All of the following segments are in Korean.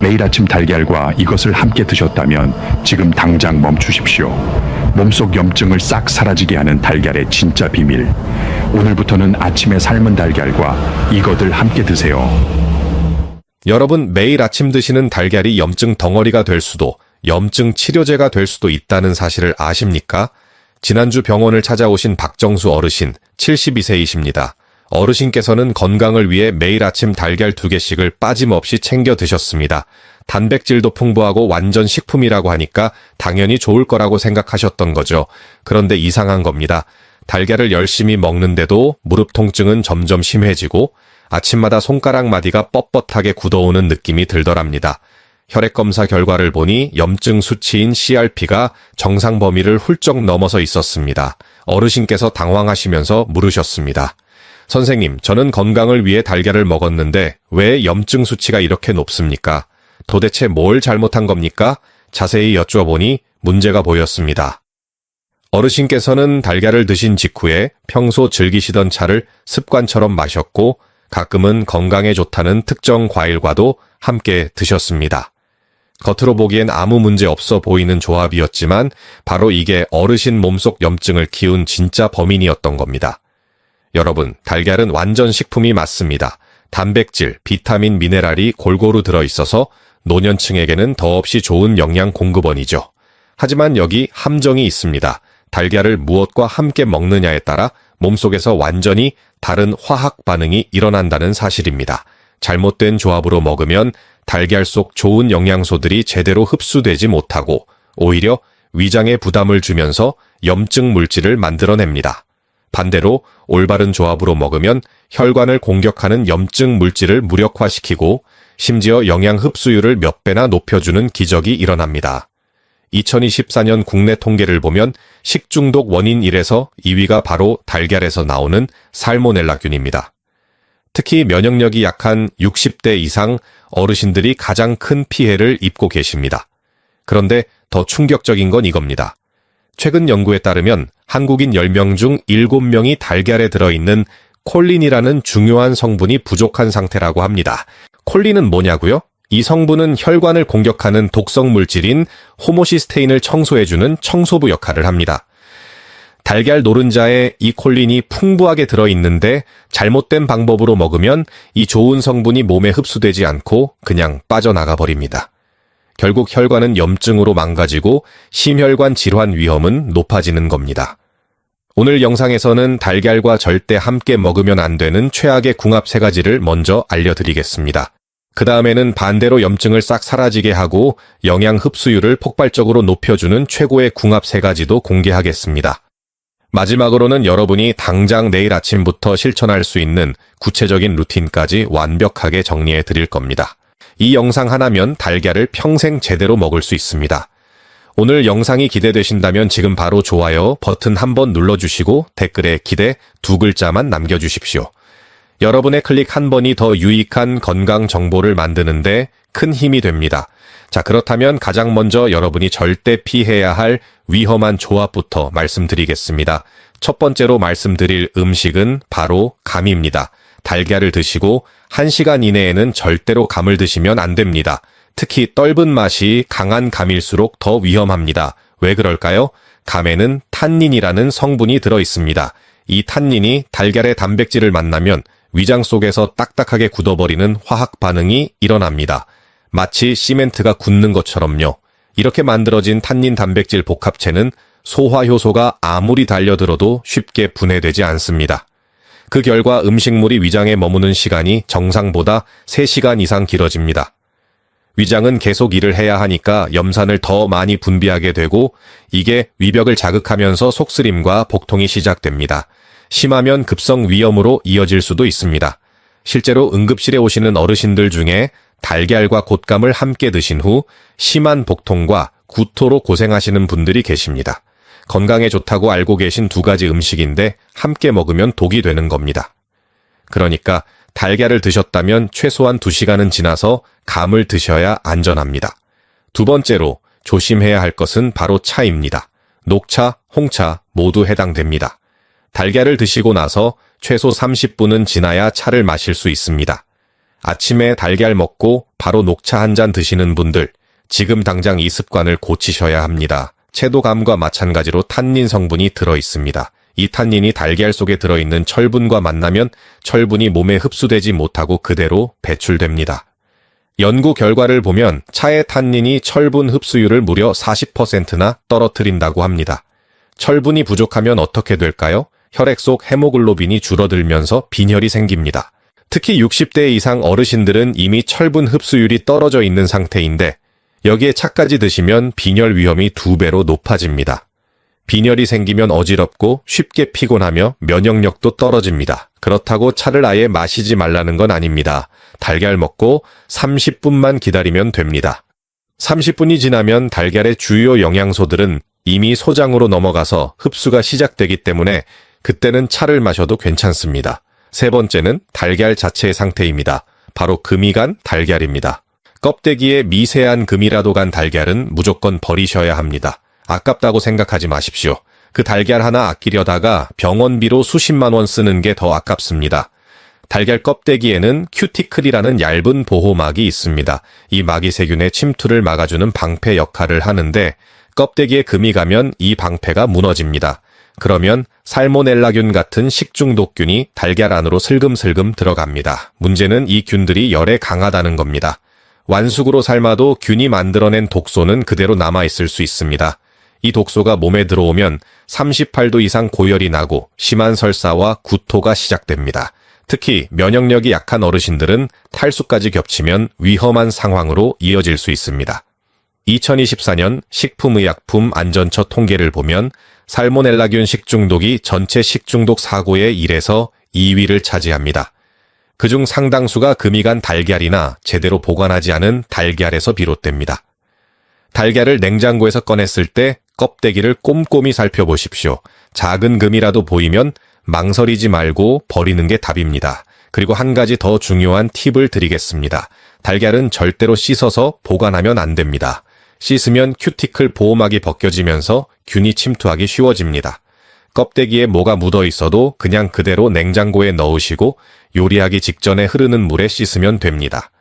매일 아침 달걀과 이것을 함께 드셨다면 지금 당장 멈추십시오. 몸속 염증을 싹 사라지게 하는 달걀의 진짜 비밀. 오늘부터는 아침에 삶은 달걀과 이것을 함께 드세요. 여러분, 매일 아침 드시는 달걀이 염증 덩어리가 될 수도, 염증 치료제가 될 수도 있다는 사실을 아십니까? 지난주 병원을 찾아오신 박정수 어르신, 72세이십니다. 어르신께서는 건강을 위해 매일 아침 달걀 2개씩을 빠짐없이 챙겨 드셨습니다. 단백질도 풍부하고 완전 식품이라고 하니까 당연히 좋을 거라고 생각하셨던 거죠. 그런데 이상한 겁니다. 달걀을 열심히 먹는데도 무릎 통증은 점점 심해지고 아침마다 손가락 마디가 뻣뻣하게 굳어오는 느낌이 들더랍니다. 혈액검사 결과를 보니 염증 수치인 CRP가 정상 범위를 훌쩍 넘어서 있었습니다. 어르신께서 당황하시면서 물으셨습니다. 선생님, 저는 건강을 위해 달걀을 먹었는데 왜 염증 수치가 이렇게 높습니까? 도대체 뭘 잘못한 겁니까? 자세히 여쭤보니 문제가 보였습니다. 어르신께서는 달걀을 드신 직후에 평소 즐기시던 차를 습관처럼 마셨고 가끔은 건강에 좋다는 특정 과일과도 함께 드셨습니다. 겉으로 보기엔 아무 문제 없어 보이는 조합이었지만 바로 이게 어르신 몸속 염증을 키운 진짜 범인이었던 겁니다. 여러분, 달걀은 완전 식품이 맞습니다. 단백질, 비타민, 미네랄이 골고루 들어있어서 노년층에게는 더없이 좋은 영양 공급원이죠. 하지만 여기 함정이 있습니다. 달걀을 무엇과 함께 먹느냐에 따라 몸속에서 완전히 다른 화학 반응이 일어난다는 사실입니다. 잘못된 조합으로 먹으면 달걀 속 좋은 영양소들이 제대로 흡수되지 못하고 오히려 위장에 부담을 주면서 염증 물질을 만들어냅니다. 반대로 올바른 조합으로 먹으면 혈관을 공격하는 염증 물질을 무력화시키고 심지어 영양 흡수율을 몇 배나 높여주는 기적이 일어납니다. 2024년 국내 통계를 보면 식중독 원인 1에서 2위가 바로 달걀에서 나오는 살모넬라균입니다. 특히 면역력이 약한 60대 이상 어르신들이 가장 큰 피해를 입고 계십니다. 그런데 더 충격적인 건 이겁니다. 최근 연구에 따르면 한국인 10명 중 7명이 달걀에 들어있는 콜린이라는 중요한 성분이 부족한 상태라고 합니다. 콜린은 뭐냐고요? 이 성분은 혈관을 공격하는 독성 물질인 호모시스테인을 청소해주는 청소부 역할을 합니다. 달걀 노른자에 이 콜린이 풍부하게 들어있는데 잘못된 방법으로 먹으면 이 좋은 성분이 몸에 흡수되지 않고 그냥 빠져나가 버립니다. 결국 혈관은 염증으로 망가지고 심혈관 질환 위험은 높아지는 겁니다. 오늘 영상에서는 달걀과 절대 함께 먹으면 안 되는 최악의 궁합 3가지를 먼저 알려드리겠습니다. 그 다음에는 반대로 염증을 싹 사라지게 하고 영양 흡수율을 폭발적으로 높여주는 최고의 궁합 3가지도 공개하겠습니다. 마지막으로는 여러분이 당장 내일 아침부터 실천할 수 있는 구체적인 루틴까지 완벽하게 정리해 드릴 겁니다. 이 영상 하나면 달걀을 평생 제대로 먹을 수 있습니다. 오늘 영상이 기대되신다면 지금 바로 좋아요 버튼 한번 눌러주시고 댓글에 기대 2글자만 남겨주십시오. 여러분의 클릭 한 번이 더 유익한 건강 정보를 만드는데 큰 힘이 됩니다. 자, 그렇다면 가장 먼저 여러분이 절대 피해야 할 위험한 조합부터 말씀드리겠습니다. 첫 번째로 말씀드릴 음식은 바로 감입니다. 달걀을 드시고 1시간 이내에는 절대로 감을 드시면 안 됩니다. 특히 떫은 맛이 강한 감일수록 더 위험합니다. 왜 그럴까요? 감에는 탄닌이라는 성분이 들어 있습니다. 이 탄닌이 달걀의 단백질을 만나면 위장 속에서 딱딱하게 굳어버리는 화학 반응이 일어납니다. 마치 시멘트가 굳는 것처럼요. 이렇게 만들어진 탄닌 단백질 복합체는 소화 효소가 아무리 달려들어도 쉽게 분해되지 않습니다. 그 결과 음식물이 위장에 머무는 시간이 정상보다 3시간 이상 길어집니다. 위장은 계속 일을 해야 하니까 염산을 더 많이 분비하게 되고 이게 위벽을 자극하면서 속쓰림과 복통이 시작됩니다. 심하면 급성 위염으로 이어질 수도 있습니다. 실제로 응급실에 오시는 어르신들 중에 달걀과 곶감을 함께 드신 후 심한 복통과 구토로 고생하시는 분들이 계십니다. 건강에 좋다고 알고 계신 2가지 음식인데 함께 먹으면 독이 되는 겁니다. 그러니까 달걀을 드셨다면 최소한 2시간은 지나서 감을 드셔야 안전합니다. 두 번째로 조심해야 할 것은 바로 차입니다. 녹차, 홍차 모두 해당됩니다. 달걀을 드시고 나서 최소 30분은 지나야 차를 마실 수 있습니다. 아침에 달걀 먹고 바로 녹차 한 잔 드시는 분들, 지금 당장 이 습관을 고치셔야 합니다. 채도감과 마찬가지로 탄닌 성분이 들어있습니다. 이 탄닌이 달걀 속에 들어있는 철분과 만나면 철분이 몸에 흡수되지 못하고 그대로 배출됩니다. 연구 결과를 보면 차의 탄닌이 철분 흡수율을 무려 40%나 떨어뜨린다고 합니다. 철분이 부족하면 어떻게 될까요? 혈액 속 헤모글로빈이 줄어들면서 빈혈이 생깁니다. 특히 60대 이상 어르신들은 이미 철분 흡수율이 떨어져 있는 상태인데 여기에 차까지 드시면 빈혈 위험이 2배로 높아집니다. 빈혈이 생기면 어지럽고 쉽게 피곤하며 면역력도 떨어집니다. 그렇다고 차를 아예 마시지 말라는 건 아닙니다. 달걀 먹고 30분만 기다리면 됩니다. 30분이 지나면 달걀의 주요 영양소들은 이미 소장으로 넘어가서 흡수가 시작되기 때문에 그때는 차를 마셔도 괜찮습니다. 세 번째는 달걀 자체의 상태입니다. 바로 금이 간 달걀입니다. 껍데기에 미세한 금이라도 간 달걀은 무조건 버리셔야 합니다. 아깝다고 생각하지 마십시오. 그 달걀 하나 아끼려다가 병원비로 수십만 원 쓰는 게 더 아깝습니다. 달걀 껍데기에는 큐티클이라는 얇은 보호막이 있습니다. 이 막이 세균의 침투를 막아주는 방패 역할을 하는데 껍데기에 금이 가면 이 방패가 무너집니다. 그러면 살모넬라균 같은 식중독균이 달걀 안으로 슬금슬금 들어갑니다. 문제는 이 균들이 열에 강하다는 겁니다. 완숙으로 삶아도 균이 만들어낸 독소는 그대로 남아있을 수 있습니다. 이 독소가 몸에 들어오면 38도 이상 고열이 나고 심한 설사와 구토가 시작됩니다. 특히 면역력이 약한 어르신들은 탈수까지 겹치면 위험한 상황으로 이어질 수 있습니다. 2024년 식품의약품 안전처 통계를 보면 살모넬라균 식중독이 전체 식중독 사고의 1에서 2위를 차지합니다. 그중 상당수가 금이 간 달걀이나 제대로 보관하지 않은 달걀에서 비롯됩니다. 달걀을 냉장고에서 꺼냈을 때 껍데기를 꼼꼼히 살펴보십시오. 작은 금이라도 보이면 망설이지 말고 버리는 게 답입니다. 그리고 한 가지 더 중요한 팁을 드리겠습니다. 달걀은 절대로 씻어서 보관하면 안 됩니다. 씻으면 큐티클 보호막이 벗겨지면서 균이 침투하기 쉬워집니다. 껍데기에 뭐가 묻어 있어도 그냥 그대로 냉장고에 넣으시고 요리하기 직전에 흐르는 물에 씻으면 됩니다.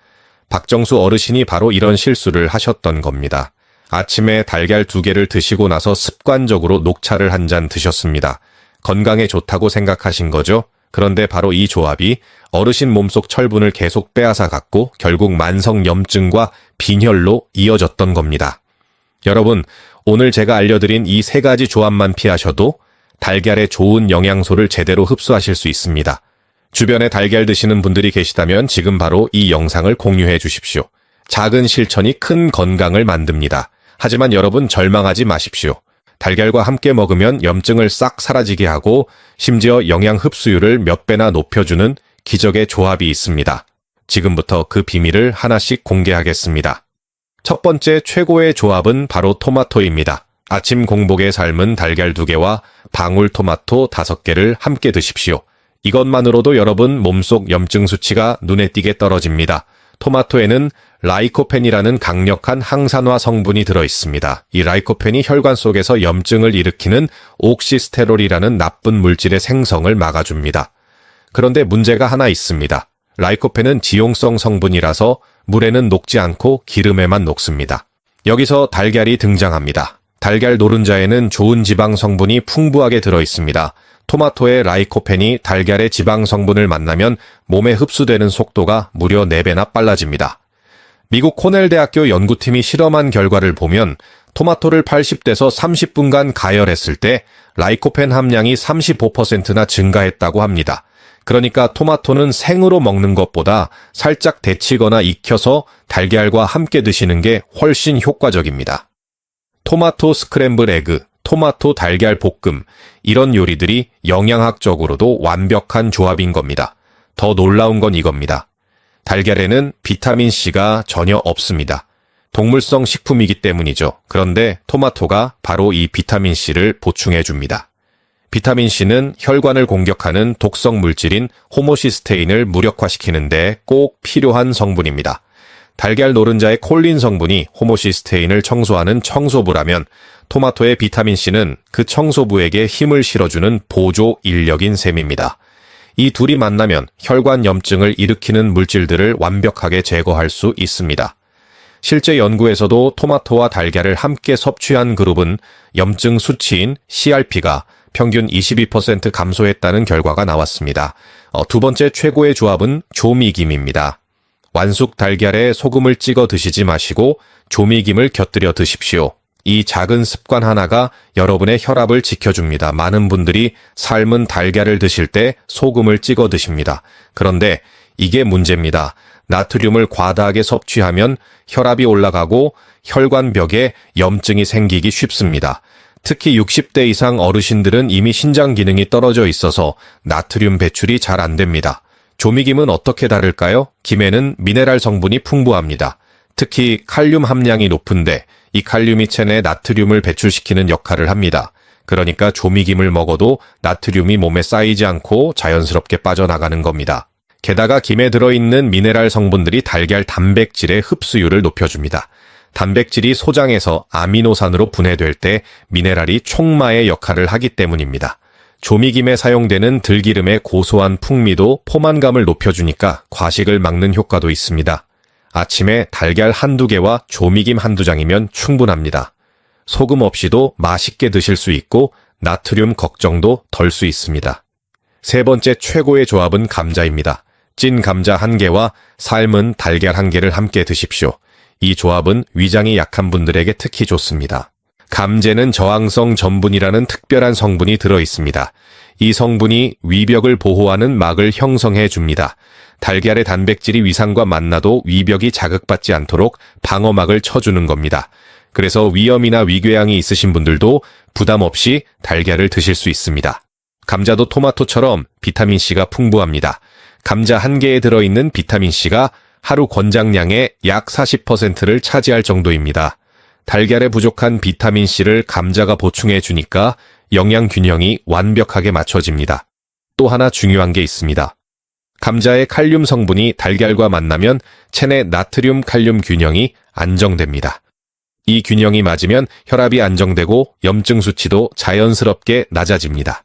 박정수 어르신이 바로 이런 실수를 하셨던 겁니다. 아침에 달걀 2개를 드시고 나서 습관적으로 녹차를 한 잔 드셨습니다. 건강에 좋다고 생각하신 거죠? 그런데 바로 이 조합이 어르신 몸속 철분을 계속 빼앗아 갔고 결국 만성염증과 빈혈로 이어졌던 겁니다. 여러분, 오늘 제가 알려드린 이 3가지 조합만 피하셔도 달걀의 좋은 영양소를 제대로 흡수하실 수 있습니다. 주변에 달걀 드시는 분들이 계시다면 지금 바로 이 영상을 공유해 주십시오. 작은 실천이 큰 건강을 만듭니다. 하지만 여러분 절망하지 마십시오. 달걀과 함께 먹으면 염증을 싹 사라지게 하고 심지어 영양 흡수율을 몇 배나 높여주는 기적의 조합이 있습니다. 지금부터 그 비밀을 하나씩 공개하겠습니다. 첫 번째 최고의 조합은 바로 토마토입니다. 아침 공복에 삶은 달걀 2개와 방울토마토 5개를 함께 드십시오. 이것만으로도 여러분 몸속 염증 수치가 눈에 띄게 떨어집니다. 토마토에는 라이코펜이라는 강력한 항산화 성분이 들어있습니다. 이 라이코펜이 혈관 속에서 염증을 일으키는 옥시스테롤이라는 나쁜 물질의 생성을 막아줍니다. 그런데 문제가 하나 있습니다. 라이코펜은 지용성 성분이라서 물에는 녹지 않고 기름에만 녹습니다. 여기서 달걀이 등장합니다. 달걀 노른자에는 좋은 지방 성분이 풍부하게 들어있습니다. 토마토의 라이코펜이 달걀의 지방 성분을 만나면 몸에 흡수되는 속도가 무려 4배나 빨라집니다. 미국 코넬 대학교 연구팀이 실험한 결과를 보면 토마토를 80대에서 30분간 가열했을 때 라이코펜 함량이 35%나 증가했다고 합니다. 그러니까 토마토는 생으로 먹는 것보다 살짝 데치거나 익혀서 달걀과 함께 드시는 게 훨씬 효과적입니다. 토마토 스크램블 에그, 토마토 달걀 볶음, 이런 요리들이 영양학적으로도 완벽한 조합인 겁니다. 더 놀라운 건 이겁니다. 달걀에는 비타민C가 전혀 없습니다. 동물성 식품이기 때문이죠. 그런데 토마토가 바로 이 비타민C를 보충해줍니다. 비타민C는 혈관을 공격하는 독성 물질인 호모시스테인을 무력화시키는데 꼭 필요한 성분입니다. 달걀 노른자의 콜린 성분이 호모시스테인을 청소하는 청소부라면 토마토의 비타민C는 그 청소부에게 힘을 실어주는 보조 인력인 셈입니다. 이 둘이 만나면 혈관 염증을 일으키는 물질들을 완벽하게 제거할 수 있습니다. 실제 연구에서도 토마토와 달걀을 함께 섭취한 그룹은 염증 수치인 CRP가 평균 22% 감소했다는 결과가 나왔습니다. 두 번째 최고의 조합은 조미김입니다. 완숙 달걀에 소금을 찍어 드시지 마시고 조미김을 곁들여 드십시오. 이 작은 습관 하나가 여러분의 혈압을 지켜줍니다. 많은 분들이 삶은 달걀을 드실 때 소금을 찍어 드십니다. 그런데 이게 문제입니다. 나트륨을 과다하게 섭취하면 혈압이 올라가고 혈관벽에 염증이 생기기 쉽습니다. 특히 60대 이상 어르신들은 이미 신장 기능이 떨어져 있어서 나트륨 배출이 잘 안 됩니다. 조미김은 어떻게 다를까요? 김에는 미네랄 성분이 풍부합니다. 특히 칼륨 함량이 높은데 이 칼륨이 체내 나트륨을 배출시키는 역할을 합니다. 그러니까 조미김을 먹어도 나트륨이 몸에 쌓이지 않고 자연스럽게 빠져나가는 겁니다. 게다가 김에 들어있는 미네랄 성분들이 달걀 단백질의 흡수율을 높여줍니다. 단백질이 소장에서 아미노산으로 분해될 때 미네랄이 촉마의 역할을 하기 때문입니다. 조미김에 사용되는 들기름의 고소한 풍미도 포만감을 높여주니까 과식을 막는 효과도 있습니다. 아침에 달걀 한두 개와 조미김 한두 장이면 충분합니다. 소금 없이도 맛있게 드실 수 있고 나트륨 걱정도 덜 수 있습니다. 세 번째 최고의 조합은 감자입니다. 찐 감자 1개와 삶은 달걀 1개를 함께 드십시오. 이 조합은 위장이 약한 분들에게 특히 좋습니다. 감제는 저항성 전분이라는 특별한 성분이 들어 있습니다. 이 성분이 위벽을 보호하는 막을 형성해 줍니다. 달걀의 단백질이 위산과 만나도 위벽이 자극받지 않도록 방어막을 쳐주는 겁니다. 그래서 위염이나 위궤양이 있으신 분들도 부담 없이 달걀을 드실 수 있습니다. 감자도 토마토처럼 비타민C가 풍부합니다. 감자 1개에 들어있는 비타민C가 하루 권장량의 약 40%를 차지할 정도입니다. 달걀에 부족한 비타민C를 감자가 보충해 주니까 영양 균형이 완벽하게 맞춰집니다. 또 하나 중요한 게 있습니다. 감자의 칼륨 성분이 달걀과 만나면 체내 나트륨 칼륨 균형이 안정됩니다. 이 균형이 맞으면 혈압이 안정되고 염증 수치도 자연스럽게 낮아집니다.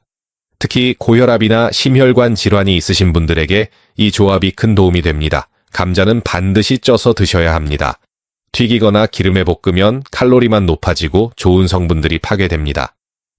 특히 고혈압이나 심혈관 질환이 있으신 분들에게 이 조합이 큰 도움이 됩니다. 감자는 반드시 쪄서 드셔야 합니다. 튀기거나 기름에 볶으면 칼로리만 높아지고 좋은 성분들이 파괴됩니다.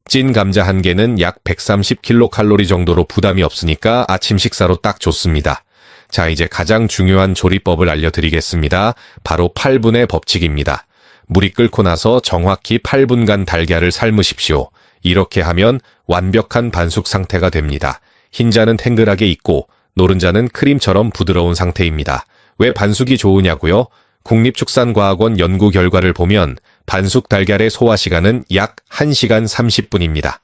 찐 감자 1개는 약 130kcal 정도로 부담이 없으니까 아침 식사로 딱 좋습니다. 자, 이제 가장 중요한 조리법을 알려드리겠습니다. 바로 8분의 법칙입니다. 물이 끓고 나서 정확히 8분간 달걀을 삶으십시오. 이렇게 하면 완벽한 반숙 상태가 됩니다. 흰자는 탱글하게 익고 노른자는 크림처럼 부드러운 상태입니다. 왜 반숙이 좋으냐고요? 국립축산과학원 연구 결과를 보면 반숙 달걀의 소화 시간은 약 1시간 30분입니다.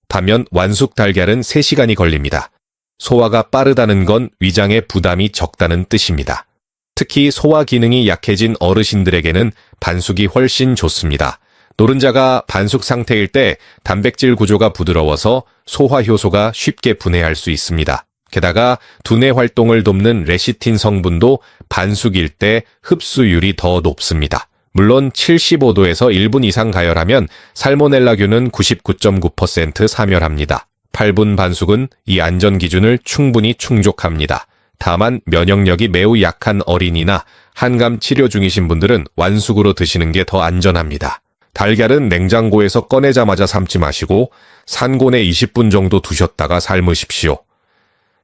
반면 완숙 달걀은 3시간이 걸립니다. 소화가 빠르다는 건 위장에 부담이 적다는 뜻입니다. 특히 소화 기능이 약해진 어르신들에게는 반숙이 훨씬 좋습니다. 노른자가 반숙 상태일 때 단백질 구조가 부드러워서 소화 효소가 쉽게 분해할 수 있습니다. 게다가 두뇌 활동을 돕는 레시틴 성분도 반숙일 때 흡수율이 더 높습니다. 물론 75도에서 1분 이상 가열하면 살모넬라균은 99.9% 사멸합니다. 8분 반숙은 이 안전 기준을 충분히 충족합니다. 다만 면역력이 매우 약한 어린이나 한감 치료 중이신 분들은 완숙으로 드시는 게 더 안전합니다. 달걀은 냉장고에서 꺼내자마자 삶지 마시고 산곤에 20분 정도 두셨다가 삶으십시오.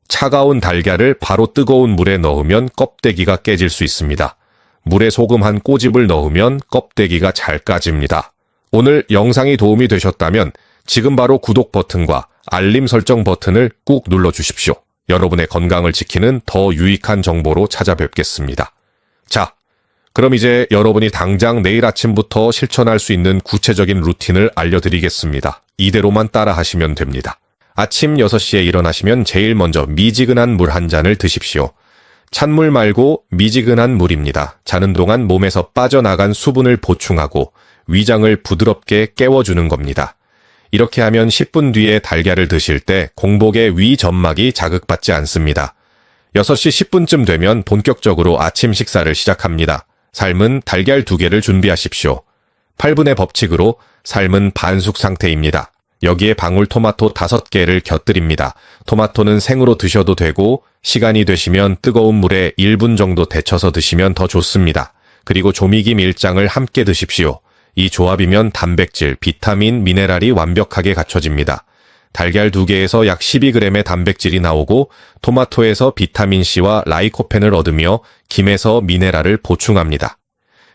차가운 달걀을 바로 뜨거운 물에 넣으면 껍데기가 깨질 수 있습니다. 물에 소금 한 꼬집을 넣으면 껍데기가 잘 까집니다. 오늘 영상이 도움이 되셨다면 지금 바로 구독 버튼과 알림 설정 버튼을 꾹 눌러주십시오. 여러분의 건강을 지키는 더 유익한 정보로 찾아뵙겠습니다. 자, 그럼 이제 여러분이 당장 내일 아침부터 실천할 수 있는 구체적인 루틴을 알려드리겠습니다. 이대로만 따라하시면 됩니다. 아침 6시에 일어나시면 제일 먼저 미지근한 물 한 잔을 드십시오. 찬물 말고 미지근한 물입니다. 자는 동안 몸에서 빠져나간 수분을 보충하고 위장을 부드럽게 깨워주는 겁니다. 이렇게 하면 10분 뒤에 달걀을 드실 때 공복의 위 점막이 자극받지 않습니다. 6시 10분쯤 되면 본격적으로 아침 식사를 시작합니다. 삶은 달걀 2개를 준비하십시오. 8분의 법칙으로 삶은 반숙 상태입니다. 여기에 방울토마토 5개를 곁들입니다. 토마토는 생으로 드셔도 되고 시간이 되시면 뜨거운 물에 1분 정도 데쳐서 드시면 더 좋습니다. 그리고 조미김 1장을 함께 드십시오. 이 조합이면 단백질, 비타민, 미네랄이 완벽하게 갖춰집니다. 달걀 2개에서 약 12g의 단백질이 나오고 토마토에서 비타민C와 라이코펜을 얻으며 김에서 미네랄을 보충합니다.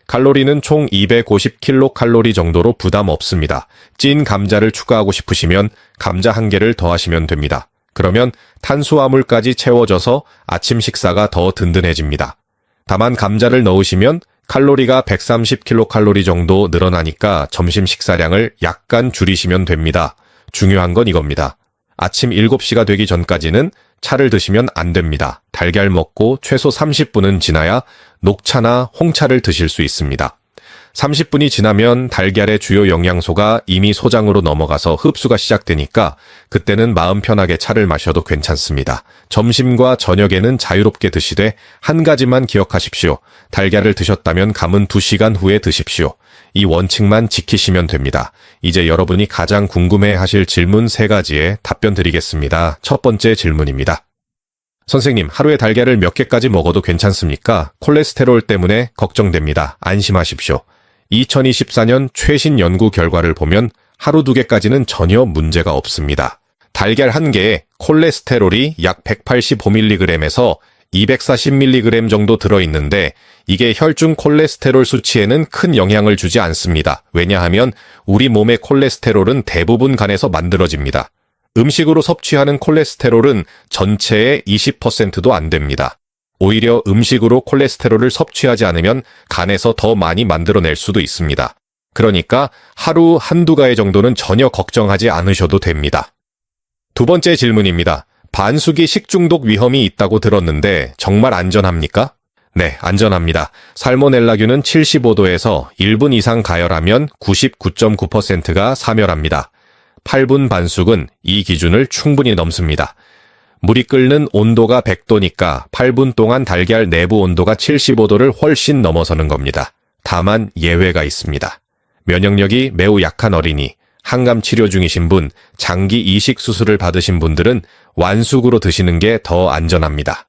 칼로리는 총 250kcal 정도로 부담 없습니다. 찐 감자를 추가하고 싶으시면 감자 1개를 더하시면 됩니다. 그러면 탄수화물까지 채워져서 아침 식사가 더 든든해집니다. 다만 감자를 넣으시면 칼로리가 130kcal 정도 늘어나니까 점심 식사량을 약간 줄이시면 됩니다. 중요한 건 이겁니다. 아침 7시가 되기 전까지는 차를 드시면 안 됩니다. 달걀 먹고 최소 30분은 지나야 녹차나 홍차를 드실 수 있습니다. 30분이 지나면 달걀의 주요 영양소가 이미 소장으로 넘어가서 흡수가 시작되니까 그때는 마음 편하게 차를 마셔도 괜찮습니다. 점심과 저녁에는 자유롭게 드시되 한 가지만 기억하십시오. 달걀을 드셨다면 감은 2시간 후에 드십시오. 이 원칙만 지키시면 됩니다. 이제 여러분이 가장 궁금해하실 질문 3가지에 답변 드리겠습니다. 첫 번째 질문입니다. 선생님, 하루에 달걀을 몇 개까지 먹어도 괜찮습니까? 콜레스테롤 때문에 걱정됩니다. 안심하십시오. 2024년 최신 연구 결과를 보면 하루 2개까지는 전혀 문제가 없습니다. 달걀 1개에 콜레스테롤이 약 185mg에서 240mg 정도 들어있는데 이게 혈중 콜레스테롤 수치에는 큰 영향을 주지 않습니다. 왜냐하면 우리 몸의 콜레스테롤은 대부분 간에서 만들어집니다. 음식으로 섭취하는 콜레스테롤은 전체의 20%도 안 됩니다. 오히려 음식으로 콜레스테롤을 섭취하지 않으면 간에서 더 많이 만들어낼 수도 있습니다. 그러니까 하루 1~2가지 정도는 전혀 걱정하지 않으셔도 됩니다. 두 번째 질문입니다. 반숙이 식중독 위험이 있다고 들었는데 정말 안전합니까? 네, 안전합니다. 살모넬라균은 75도에서 1분 이상 가열하면 99.9%가 사멸합니다. 8분 반숙은 이 기준을 충분히 넘습니다. 물이 끓는 온도가 100도니까 8분 동안 달걀 내부 온도가 75도를 훨씬 넘어서는 겁니다. 다만 예외가 있습니다. 면역력이 매우 약한 어린이, 항암 치료 중이신 분, 장기 이식 수술을 받으신 분들은 완숙으로 드시는 게 더 안전합니다.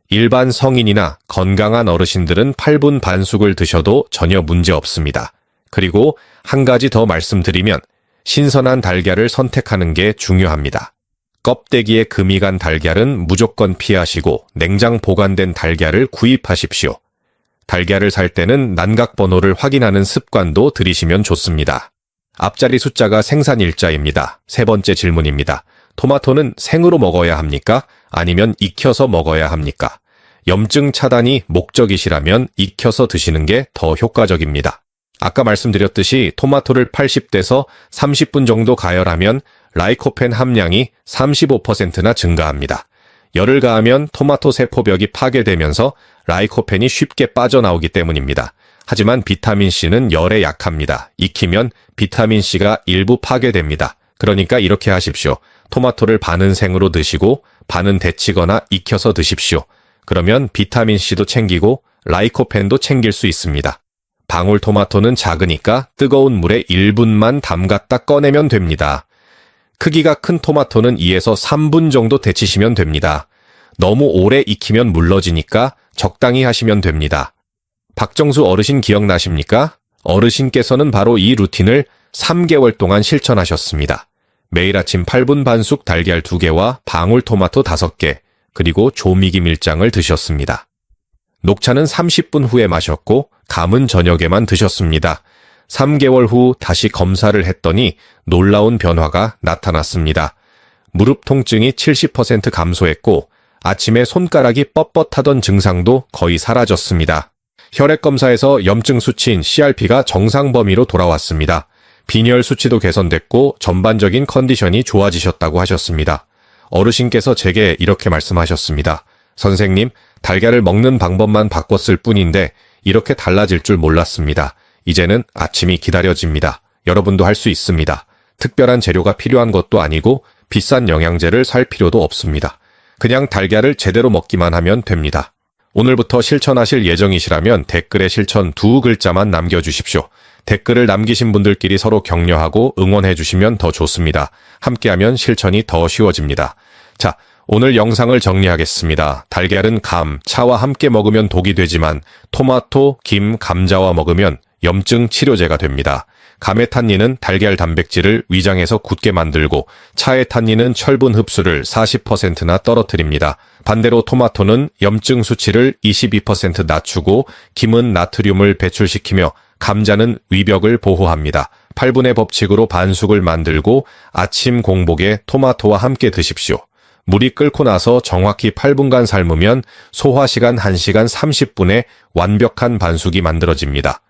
일반 성인이나 건강한 어르신들은 8분 반숙을 드셔도 전혀 문제 없습니다. 그리고 한 가지 더 말씀드리면 신선한 달걀을 선택하는 게 중요합니다. 껍데기에 금이 간 달걀은 무조건 피하시고 냉장 보관된 달걀을 구입하십시오. 달걀을 살 때는 난각 번호를 확인하는 습관도 들이시면 좋습니다. 앞자리 숫자가 생산일자입니다. 세 번째 질문입니다. 토마토는 생으로 먹어야 합니까? 아니면 익혀서 먹어야 합니까? 염증 차단이 목적이시라면 익혀서 드시는 게 더 효과적입니다. 아까 말씀드렸듯이 토마토를 80대에서 30분 정도 가열하면 라이코펜 함량이 35%나 증가합니다. 열을 가하면 토마토 세포벽이 파괴되면서 라이코펜이 쉽게 빠져나오기 때문입니다. 하지만 비타민C는 열에 약합니다. 익히면 비타민C가 일부 파괴됩니다. 그러니까 이렇게 하십시오. 토마토를 반은 생으로 드시고 반은 데치거나 익혀서 드십시오. 그러면 비타민C도 챙기고 라이코펜도 챙길 수 있습니다. 방울토마토는 작으니까 뜨거운 물에 1분만 담갔다 꺼내면 됩니다. 크기가 큰 토마토는 2에서 3분 정도 데치시면 됩니다. 너무 오래 익히면 물러지니까 적당히 하시면 됩니다. 박정수 어르신 기억나십니까? 어르신께서는 바로 이 루틴을 3개월 동안 실천하셨습니다. 매일 아침 8분 반숙 달걀 2개와 방울토마토 5개, 그리고 조미김 1장을 드셨습니다. 녹차는 30분 후에 마셨고 감은 저녁에만 드셨습니다. 3개월 후 다시 검사를 했더니 놀라운 변화가 나타났습니다. 무릎 통증이 70% 감소했고 아침에 손가락이 뻣뻣하던 증상도 거의 사라졌습니다. 혈액 검사에서 염증 수치인 CRP가 정상 범위로 돌아왔습니다. 빈혈 수치도 개선됐고 전반적인 컨디션이 좋아지셨다고 하셨습니다. 어르신께서 제게 이렇게 말씀하셨습니다. 선생님, 달걀을 먹는 방법만 바꿨을 뿐인데 이렇게 달라질 줄 몰랐습니다. 이제는 아침이 기다려집니다. 여러분도 할 수 있습니다. 특별한 재료가 필요한 것도 아니고 비싼 영양제를 살 필요도 없습니다. 그냥 달걀을 제대로 먹기만 하면 됩니다. 오늘부터 실천하실 예정이시라면 댓글에 실천 2글자만 남겨주십시오. 댓글을 남기신 분들끼리 서로 격려하고 응원해 주시면 더 좋습니다. 함께하면 실천이 더 쉬워집니다. 자, 오늘 영상을 정리하겠습니다. 달걀은 감, 차와 함께 먹으면 독이 되지만 토마토, 김, 감자와 먹으면 염증 치료제가 됩니다. 감의 탄닌은 달걀 단백질을 위장에서 굳게 만들고 차의 탄닌은 철분 흡수를 40%나 떨어뜨립니다. 반대로 토마토는 염증 수치를 22% 낮추고 김은 나트륨을 배출시키며 감자는 위벽을 보호합니다. 8분의 법칙으로 반숙을 만들고 아침 공복에 토마토와 함께 드십시오. 물이 끓고 나서 정확히 8분간 삶으면 소화시간 1시간 30분에 완벽한 반숙이 만들어집니다.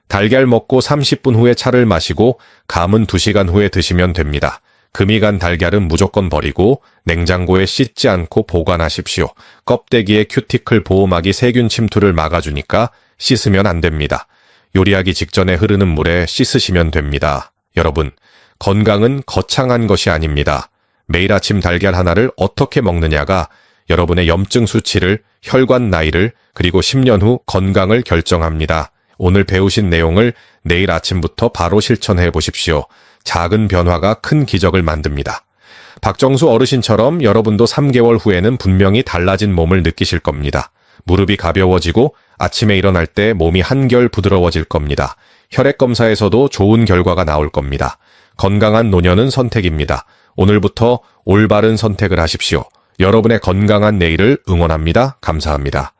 달걀 먹고 30분 후에 차를 마시고 감은 2시간 후에 드시면 됩니다. 금이 간 달걀은 무조건 버리고 냉장고에 씻지 않고 보관하십시오. 껍데기에 큐티클 보호막이 세균 침투를 막아주니까 씻으면 안 됩니다. 요리하기 직전에 흐르는 물에 씻으시면 됩니다. 여러분, 건강은 거창한 것이 아닙니다. 매일 아침 달걀 하나를 어떻게 먹느냐가 여러분의 염증 수치를, 혈관 나이를, 그리고 10년 후 건강을 결정합니다. 오늘 배우신 내용을 내일 아침부터 바로 실천해 보십시오. 작은 변화가 큰 기적을 만듭니다. 박정수 어르신처럼 여러분도 3개월 후에는 분명히 달라진 몸을 느끼실 겁니다. 무릎이 가벼워지고 아침에 일어날 때 몸이 한결 부드러워질 겁니다. 혈액 검사에서도 좋은 결과가 나올 겁니다. 건강한 노년은 선택입니다. 오늘부터 올바른 선택을 하십시오. 여러분의 건강한 내일을 응원합니다. 감사합니다.